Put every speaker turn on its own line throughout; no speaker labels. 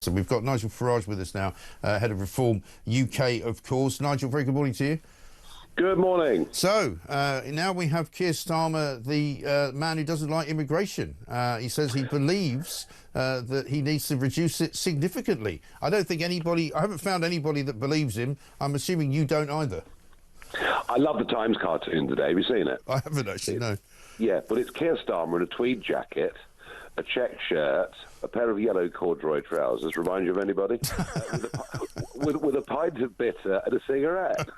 So we've got Nigel Farage with us now, head of Reform UK, of course. Nigel, very good morning to you.
Good morning.
So now we have Keir Starmer, the man who doesn't like immigration. He says he believes that he needs to reduce it significantly. I haven't found anybody that believes him. I'm assuming you don't either.
I love the Times cartoon today. Have you seen it?
I haven't actually, no.
Yeah, but it's Keir Starmer in a tweed jacket, a checked shirt, a pair of yellow corduroy trousers. Remind you of anybody? with a pint of bitter and a cigarette.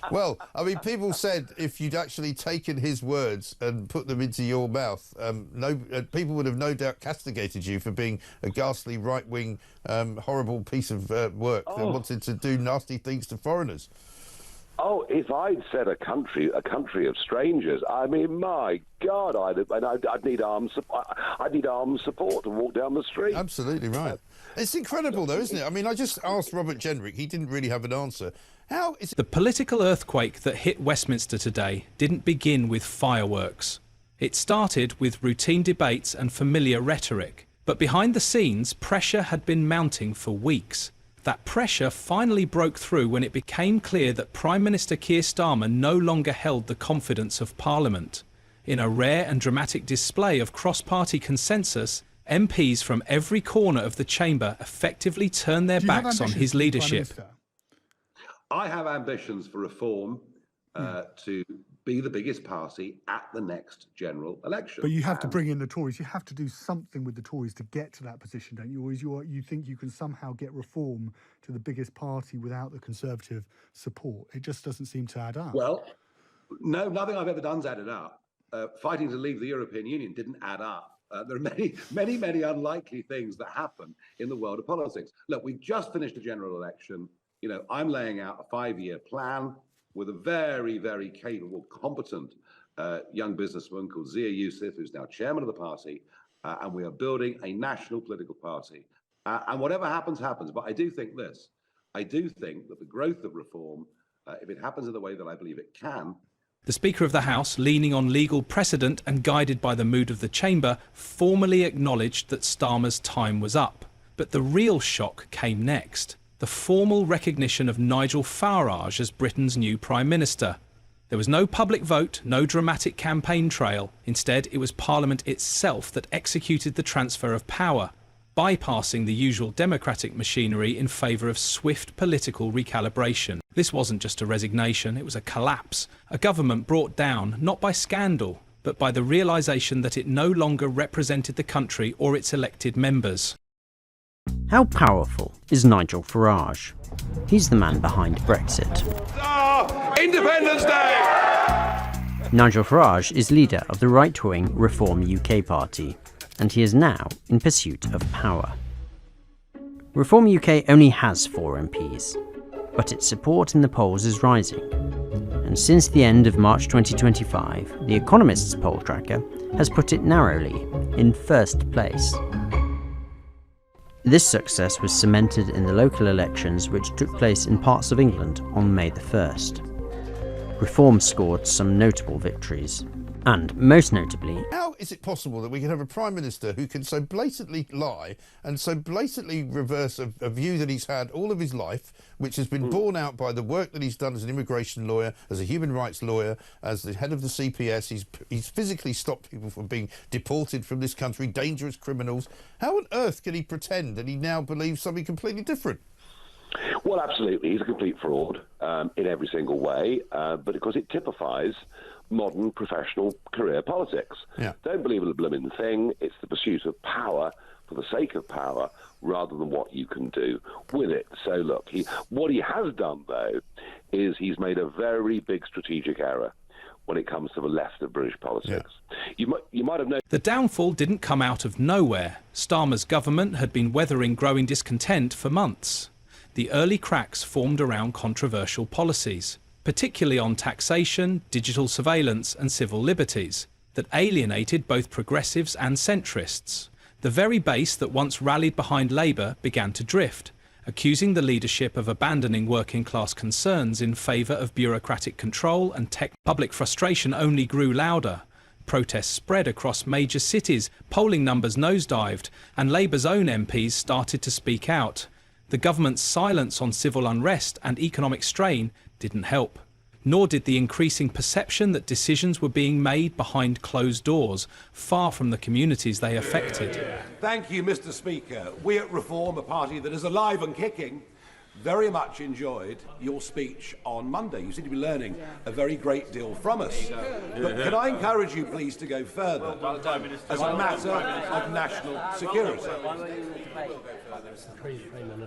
Well, I mean, people said if you'd actually taken his words and put them into your mouth, people would have no doubt castigated you for being a ghastly right-wing, horrible piece of work that wanted to do nasty things to foreigners.
Oh, if I'd said a country of strangers, I mean, my God, I'd need armed support to walk down the street.
Absolutely right. It's incredible, though, isn't it? I mean, I just asked Robert Jenrick. He didn't really have an answer. How is
The political earthquake that hit Westminster today didn't begin with fireworks. It started with routine debates and familiar rhetoric. But behind the scenes, pressure had been mounting for weeks. That pressure finally broke through when it became clear that Prime Minister Keir Starmer no longer held the confidence of Parliament. In a rare and dramatic display of cross-party consensus, MPs from every corner of the chamber effectively turned their backs on his leadership.
I have ambitions for reform to be the biggest party at the next general election.
But you have to bring in the Tories. You have to do something with the Tories to get to that position, don't you? Or you think you can somehow get reform to the biggest party without the Conservative support? It just doesn't seem to add up.
Well, no, nothing I've ever done's added up. Fighting to leave the European Union didn't add up. There are many unlikely things that happen in the world of politics. Look, we've just finished a general election. You know, I'm laying out a 5-year plan with a very, very capable, competent young businessman called Zia Youssef, who's now chairman of the party, and we are building a national political party. And whatever happens, happens. But I do think this. I do think that the growth of reform, if it happens in the way that I believe it can.
The Speaker of the House, leaning on legal precedent and guided by the mood of the chamber, formally acknowledged that Starmer's time was up. But the real shock came next. The formal recognition of Nigel Farage as Britain's new Prime Minister. There was no public vote, no dramatic campaign trail. Instead, it was Parliament itself that executed the transfer of power, bypassing the usual democratic machinery in favour of swift political recalibration. This wasn't just a resignation, it was a collapse. A government brought down, not by scandal, but by the realisation that it no longer represented the country or its elected members.
How powerful is Nigel Farage? He's the man behind Brexit.
Independence Day!
Nigel Farage is leader of the right-wing Reform UK party, and he is now in pursuit of power. Reform UK only has 4 MPs, but its support in the polls is rising. And since the end of March 2025, The Economist's poll tracker has put it narrowly in first place. This success was cemented in the local elections which took place in parts of England on May the 1st. Reform scored some notable victories, and most notably...
How is it possible that we can have a Prime Minister who can so blatantly lie and so blatantly reverse a view that he's had all of his life, which has been borne out by the work that he's done as an immigration lawyer, as a human rights lawyer, as the head of the CPS. He's physically stopped people from being deported from this country, dangerous criminals. How on earth can he pretend that he now believes something completely different?
Well, absolutely. He's a complete fraud in every single way, but of course it typifies modern professional career politics.
Yeah.
Don't believe in the blooming thing. It's the pursuit of power for the sake of power rather than what you can do with it. So look, what he has done, though, is he's made a very big strategic error when it comes to the left of British politics. Yeah. You might have known...
The downfall didn't come out of nowhere. Starmer's government had been weathering growing discontent for months. The early cracks formed around controversial policies, particularly on taxation, digital surveillance and civil liberties, that alienated both progressives and centrists. The very base that once rallied behind Labour began to drift, accusing the leadership of abandoning working-class concerns in favour of bureaucratic control and tech. Public frustration only grew louder. Protests spread across major cities, polling numbers nosedived, and Labour's own MPs started to speak out. The government's silence on civil unrest and economic strain didn't help. Nor did the increasing perception that decisions were being made behind closed doors, far from the communities they affected.
Thank you, Mr. Speaker. We at Reform, a party that is alive and kicking, very much enjoyed your speech on Monday. You seem to be learning a very great deal from us. But can I encourage you, please, to go further as a matter of national security?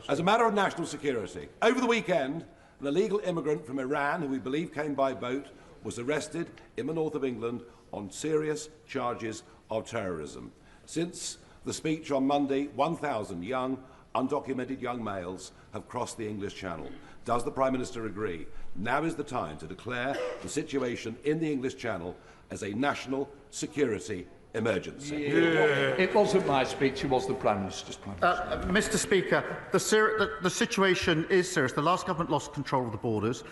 As a matter of national security. Over the weekend, an illegal immigrant from Iran, who we believe came by boat, was arrested in the north of England on serious charges of terrorism. Since the speech on Monday, 1,000 young, undocumented young males have crossed the English Channel. Does the Prime Minister agree? Now is the time to declare the situation in the English Channel as a national security emergency.
It wasn't my speech, it was the Prime Minister's.
Mr. Speaker, the situation is serious. The last government lost control of the borders.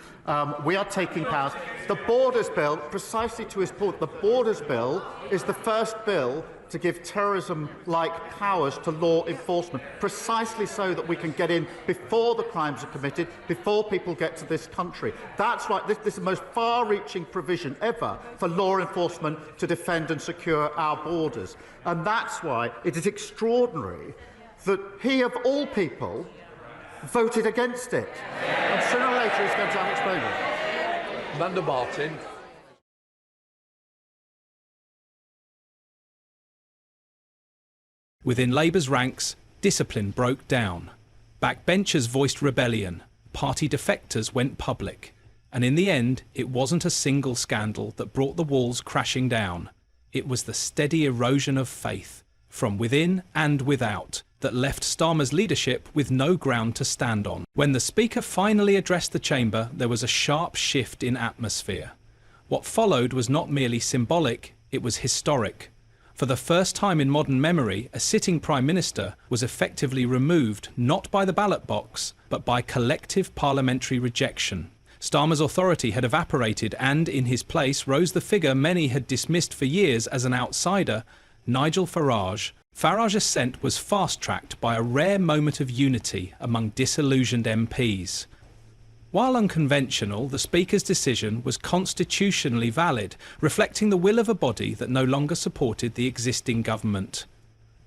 We are taking powers. The Borders Bill, precisely to his point, the Borders Bill is the first bill to give terrorism-like powers to law enforcement, precisely so that we can get in before the crimes are committed, before people get to this country. That's right. This is the most far-reaching provision ever for law enforcement to defend and secure our borders. And that's why it is extraordinary that he, of all people, voted against it. And sooner or later he's going to explain it.
Amanda Martin.
Within Labour's ranks, discipline broke down. Backbenchers voiced rebellion, party defectors went public. And in the end, it wasn't a single scandal that brought the walls crashing down. It was the steady erosion of faith, from within and without, that left Starmer's leadership with no ground to stand on. When the Speaker finally addressed the chamber, there was a sharp shift in atmosphere. What followed was not merely symbolic, it was historic. For the first time in modern memory, a sitting Prime Minister was effectively removed not by the ballot box, but by collective parliamentary rejection. Starmer's authority had evaporated and, in his place, rose the figure many had dismissed for years as an outsider, Nigel Farage. Farage's ascent was fast-tracked by a rare moment of unity among disillusioned MPs. While unconventional, the Speaker's decision was constitutionally valid, reflecting the will of a body that no longer supported the existing government.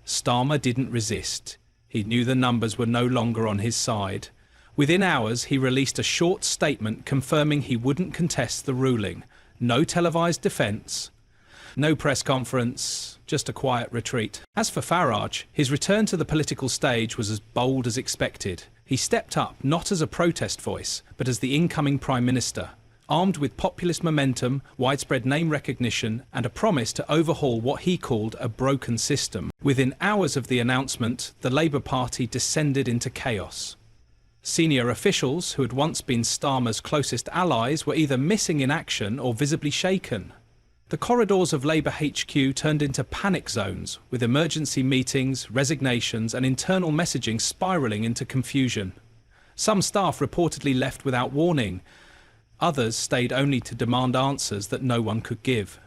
Starmer didn't resist. He knew the numbers were no longer on his side. Within hours, he released a short statement confirming he wouldn't contest the ruling. No televised defence, no press conference, just a quiet retreat. As for Farage, his return to the political stage was as bold as expected. He stepped up not as a protest voice, but as the incoming Prime Minister, armed with populist momentum, widespread name recognition, and a promise to overhaul what he called a broken system. Within hours of the announcement, the Labour Party descended into chaos. Senior officials, who had once been Starmer's closest allies, were either missing in action or visibly shaken. The corridors of Labour HQ turned into panic zones, with emergency meetings, resignations and internal messaging spiralling into confusion. Some staff reportedly left without warning. Others stayed only to demand answers that no one could give.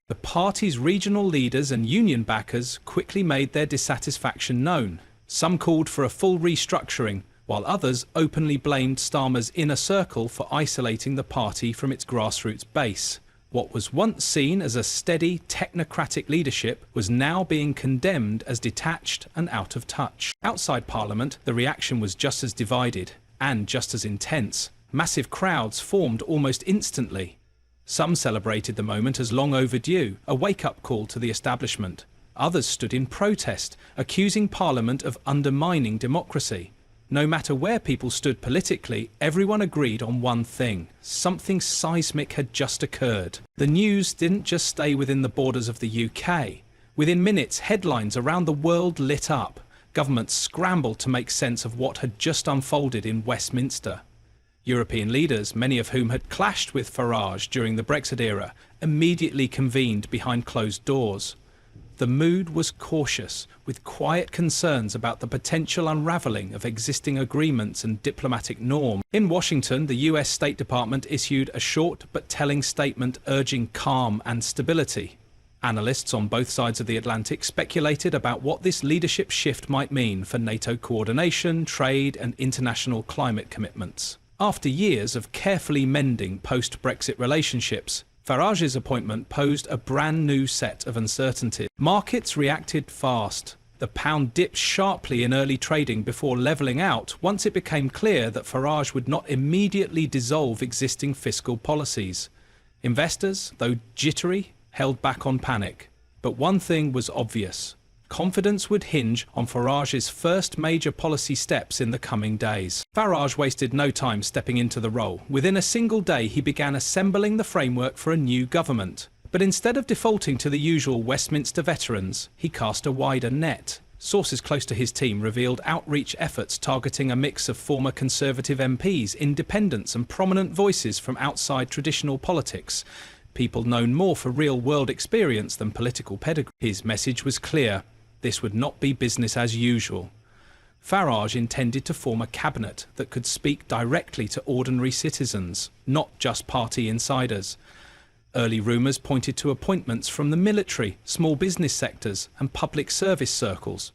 The party's regional leaders and union backers quickly made their dissatisfaction known. Some called for a full restructuring, while others openly blamed Starmer's inner circle for isolating the party from its grassroots base. What was once seen as a steady, technocratic leadership was now being condemned as detached and out of touch. Outside Parliament, the reaction was just as divided, and just as intense. Massive crowds formed almost instantly. Some celebrated the moment as long overdue, a wake-up call to the establishment. Others stood in protest, accusing Parliament of undermining democracy. No matter where people stood politically, everyone agreed on one thing. Something seismic had just occurred. The news didn't just stay within the borders of the UK. Within minutes, headlines around the world lit up. Governments scrambled to make sense of what had just unfolded in Westminster. European leaders, many of whom had clashed with Farage during the Brexit era, immediately convened behind closed doors. The mood was cautious, with quiet concerns about the potential unravelling of existing agreements and diplomatic norms. In Washington, the US State Department issued a short but telling statement urging calm and stability. Analysts on both sides of the Atlantic speculated about what this leadership shift might mean for NATO coordination, trade, and international climate commitments. After years of carefully mending post-Brexit relationships, Farage's appointment posed a brand new set of uncertainties. Markets reacted fast. The pound dipped sharply in early trading before levelling out once it became clear that Farage would not immediately dissolve existing fiscal policies. Investors, though jittery, held back on panic. But one thing was obvious. Confidence would hinge on Farage's first major policy steps in the coming days. Farage wasted no time stepping into the role. Within a single day, he began assembling the framework for a new government. But instead of defaulting to the usual Westminster veterans, he cast a wider net. Sources close to his team revealed outreach efforts targeting a mix of former Conservative MPs, independents, and prominent voices from outside traditional politics. People known more for real-world experience than political pedigree. His message was clear. This would not be business as usual. Farage intended to form a cabinet that could speak directly to ordinary citizens, not just party insiders. Early rumours pointed to appointments from the military, small business sectors, and public service circles.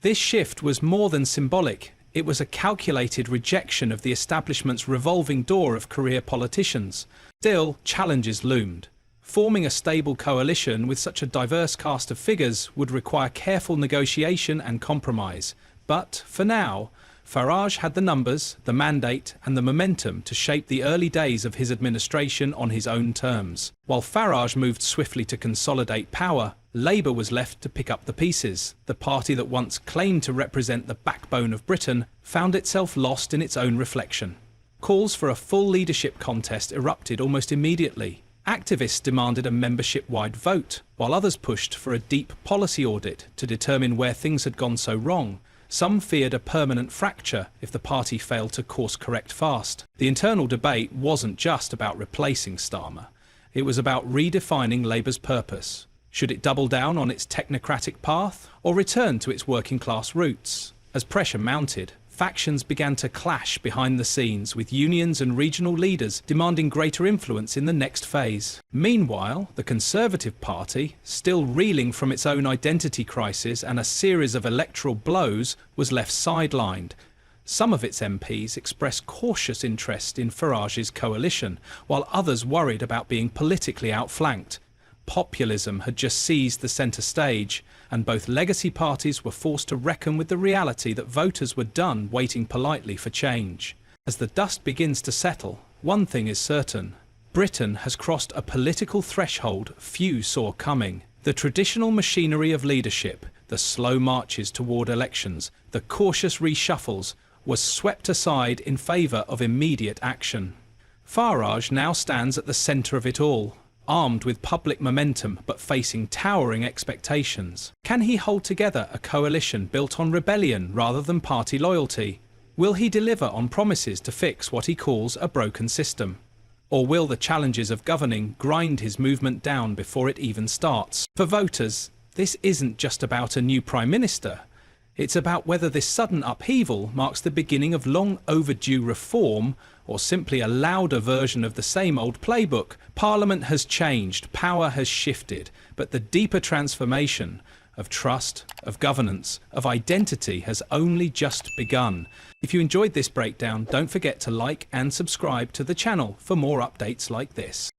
This shift was more than symbolic. It was a calculated rejection of the establishment's revolving door of career politicians. Still, challenges loomed. Forming a stable coalition with such a diverse cast of figures would require careful negotiation and compromise. But, for now, Farage had the numbers, the mandate, and the momentum to shape the early days of his administration on his own terms. While Farage moved swiftly to consolidate power, Labour was left to pick up the pieces. The party that once claimed to represent the backbone of Britain found itself lost in its own reflection. Calls for a full leadership contest erupted almost immediately. Activists demanded a membership-wide vote, while others pushed for a deep policy audit to determine where things had gone so wrong. Some feared a permanent fracture if the party failed to course-correct fast. The internal debate wasn't just about replacing Starmer. It was about redefining Labour's purpose. Should it double down on its technocratic path, or return to its working-class roots? As pressure mounted, factions began to clash behind the scenes, with unions and regional leaders demanding greater influence in the next phase. Meanwhile, the Conservative Party, still reeling from its own identity crisis and a series of electoral blows, was left sidelined. Some of its MPs expressed cautious interest in Farage's coalition, while others worried about being politically outflanked. Populism had just seized the centre stage, and both legacy parties were forced to reckon with the reality that voters were done waiting politely for change. As the dust begins to settle, one thing is certain. Britain has crossed a political threshold few saw coming. The traditional machinery of leadership, the slow marches toward elections, the cautious reshuffles, was swept aside in favour of immediate action. Farage now stands at the centre of it all, armed with public momentum but facing towering expectations. Can he hold together a coalition built on rebellion rather than party loyalty? Will he deliver on promises to fix what he calls a broken system? Or will the challenges of governing grind his movement down before it even starts? For voters, this isn't just about a new Prime Minister. It's about whether this sudden upheaval marks the beginning of long overdue reform or simply a louder version of the same old playbook. Parliament has changed, power has shifted, but the deeper transformation of trust, of governance, of identity has only just begun. If you enjoyed this breakdown, don't forget to like and subscribe to the channel for more updates like this.